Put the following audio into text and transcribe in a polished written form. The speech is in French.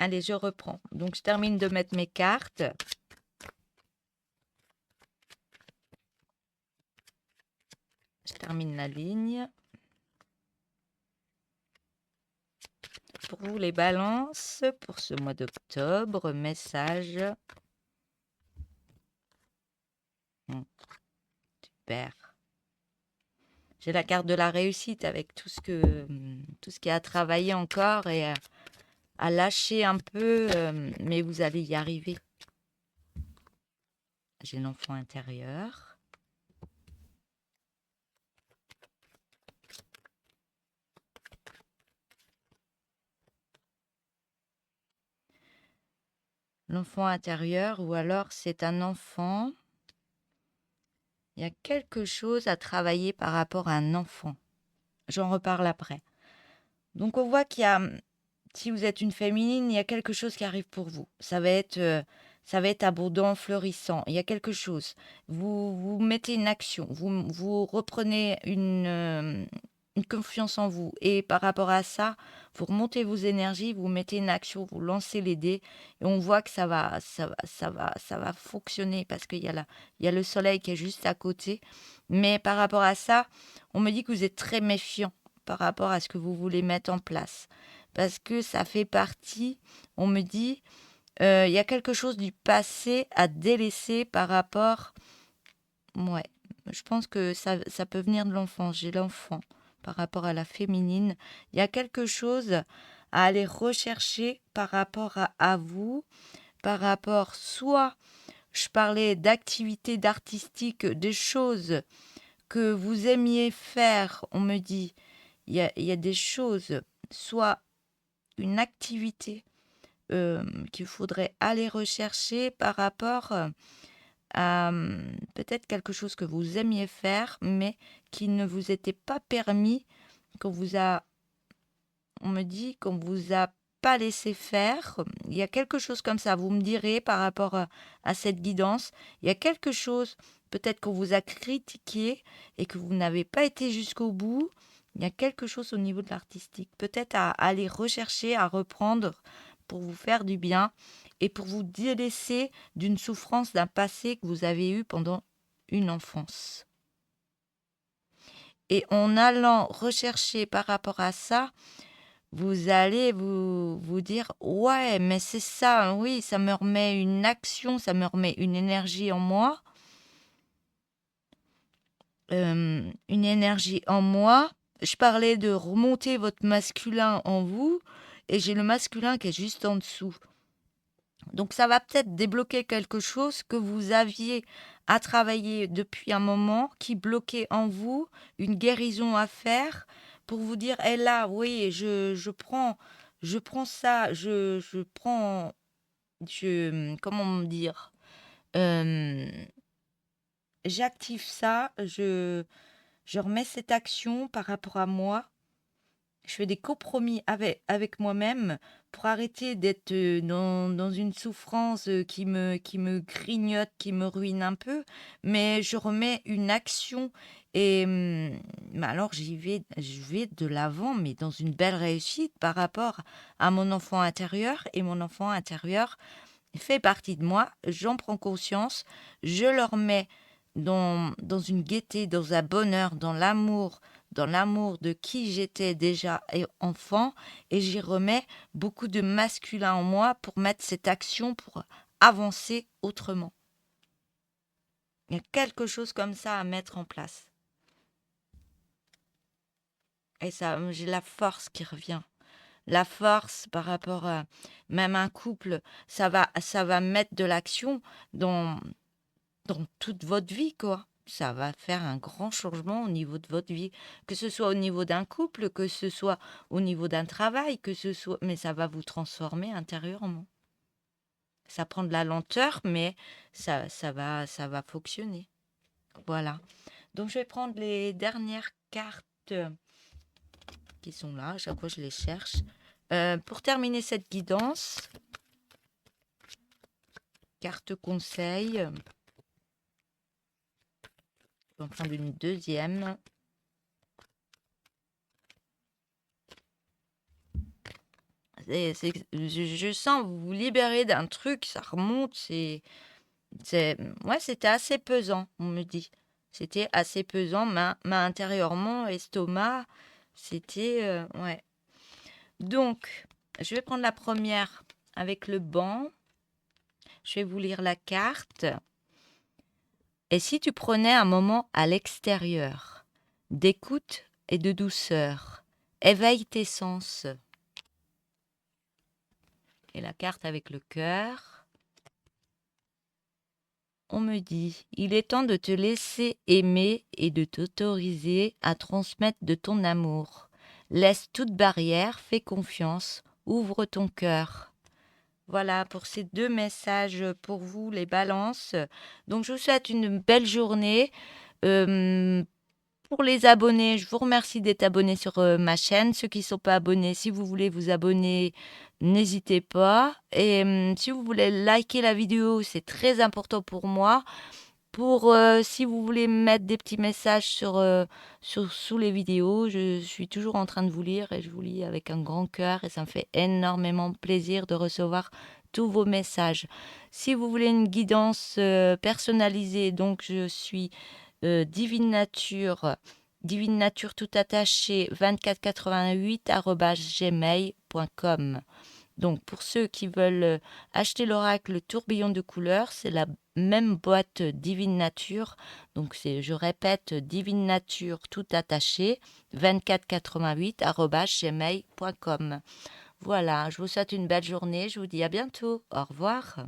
Allez, je reprends. Donc, je termine de mettre mes cartes. Je termine la ligne. Pour vous, les balances, pour ce mois d'octobre, message. Super. J'ai la carte de la réussite avec tout ce qu'il y a à travailler encore et à lâcher un peu, mais vous allez y arriver. J'ai l'enfant intérieur. L'enfant intérieur, ou alors c'est un enfant. Il y a quelque chose à travailler par rapport à un enfant. J'en reparle après. Donc on voit qu'il y a, si vous êtes une féminine, il y a quelque chose qui arrive pour vous. Ça va être abondant, fleurissant. Il y a quelque chose. Vous mettez une action. Vous reprenez une confiance en vous. Et par rapport à ça, vous remontez vos énergies, vous mettez une action, vous lancez les dés. Et on voit que ça va fonctionner parce il y a le soleil qui est juste à côté. Mais par rapport à ça, on me dit que vous êtes très méfiant par rapport à ce que vous voulez mettre en place parce que ça fait partie, on me dit, il y a quelque chose du passé à délaisser par rapport, ouais, je pense que ça peut venir de l'enfance, j'ai l'enfant, par rapport à la féminine, il y a quelque chose à aller rechercher par rapport à vous, par rapport soit, je parlais d'activités d'artistique, des choses que vous aimiez faire, on me dit, il y a des choses, soit une activité qu'il faudrait aller rechercher par rapport à peut-être quelque chose que vous aimiez faire, mais qui ne vous était pas permis, qu'on vous a, on me dit, qu'on vous a pas laissé faire. Il y a quelque chose comme ça, vous me direz par rapport à cette guidance. Il y a quelque chose, peut-être qu'on vous a critiqué et que vous n'avez pas été jusqu'au bout. Il y a quelque chose au niveau de l'artistique, peut-être à aller rechercher, à reprendre pour vous faire du bien et pour vous délaisser d'une souffrance d'un passé que vous avez eu pendant une enfance. Et en allant rechercher par rapport à ça, vous allez vous dire, ouais, mais c'est ça, oui, ça me remet une action, ça me remet une énergie en moi. Une énergie en moi. Je parlais de remonter votre masculin en vous, et j'ai le masculin qui est juste en dessous. Donc ça va peut-être débloquer quelque chose que vous aviez à travailler depuis un moment, qui bloquait en vous, une guérison à faire, pour vous dire, eh là, oui, je prends ça, je prends, comment dire, euh, j'active ça, je remets cette action par rapport à moi. Je fais des compromis avec moi-même pour arrêter d'être dans une souffrance qui me grignote, qui me ruine un peu, mais je remets une action et mais alors je vais de l'avant, mais dans une belle réussite par rapport à mon enfant intérieur, et mon enfant intérieur fait partie de moi, j'en prends conscience, je le remets dans une gaieté, dans un bonheur, dans l'amour de qui j'étais déjà enfant, et j'y remets beaucoup de masculin en moi pour mettre cette action, pour avancer autrement. Il y a quelque chose comme ça à mettre en place. Et ça, j'ai la force qui revient. La force par rapport à même un couple, ça va mettre de l'action dans toute votre vie, quoi. Ça va faire un grand changement au niveau de votre vie, que ce soit au niveau d'un couple, que ce soit au niveau d'un travail, que ce soit, mais ça va vous transformer intérieurement. Ça prend de la lenteur, mais ça va fonctionner. Voilà. Donc je vais prendre les dernières cartes qui sont là. À chaque fois, je les cherche. Pour terminer cette guidance, carte conseil. Je vais en prendre une deuxième. Je sens vous vous libérer d'un truc, ça remonte, ouais, c'était assez pesant, on me dit. C'était assez pesant, intérieurement, estomac, c'était, ouais. Donc, je vais prendre la première avec le banc. Je vais vous lire la carte. Et si tu prenais un moment à l'extérieur, d'écoute et de douceur, éveille tes sens. Et la carte avec le cœur. On me dit, il est temps de te laisser aimer et de t'autoriser à transmettre de ton amour. Laisse toute barrière, fais confiance, ouvre ton cœur. Voilà pour ces 2 messages pour vous, les balances. Donc, je vous souhaite une belle journée. Pour les abonnés, je vous remercie d'être abonnés sur ma chaîne. Ceux qui ne sont pas abonnés, si vous voulez vous abonner, n'hésitez pas. Et si vous voulez liker la vidéo, c'est très important pour moi. Si vous voulez mettre des petits messages sous les vidéos, je suis toujours en train de vous lire et je vous lis avec un grand cœur et ça me fait énormément plaisir de recevoir tous vos messages. Si vous voulez une guidance personnalisée, donc je suis Divine Nature tout attaché 2488@gmail.com. Donc, pour ceux qui veulent acheter l'oracle Tourbillon de couleurs, c'est la même boîte Divine Nature. Donc, je répète, Divine Nature tout attaché 2488@gmail.com. Voilà, je vous souhaite une belle journée. Je vous dis à bientôt. Au revoir.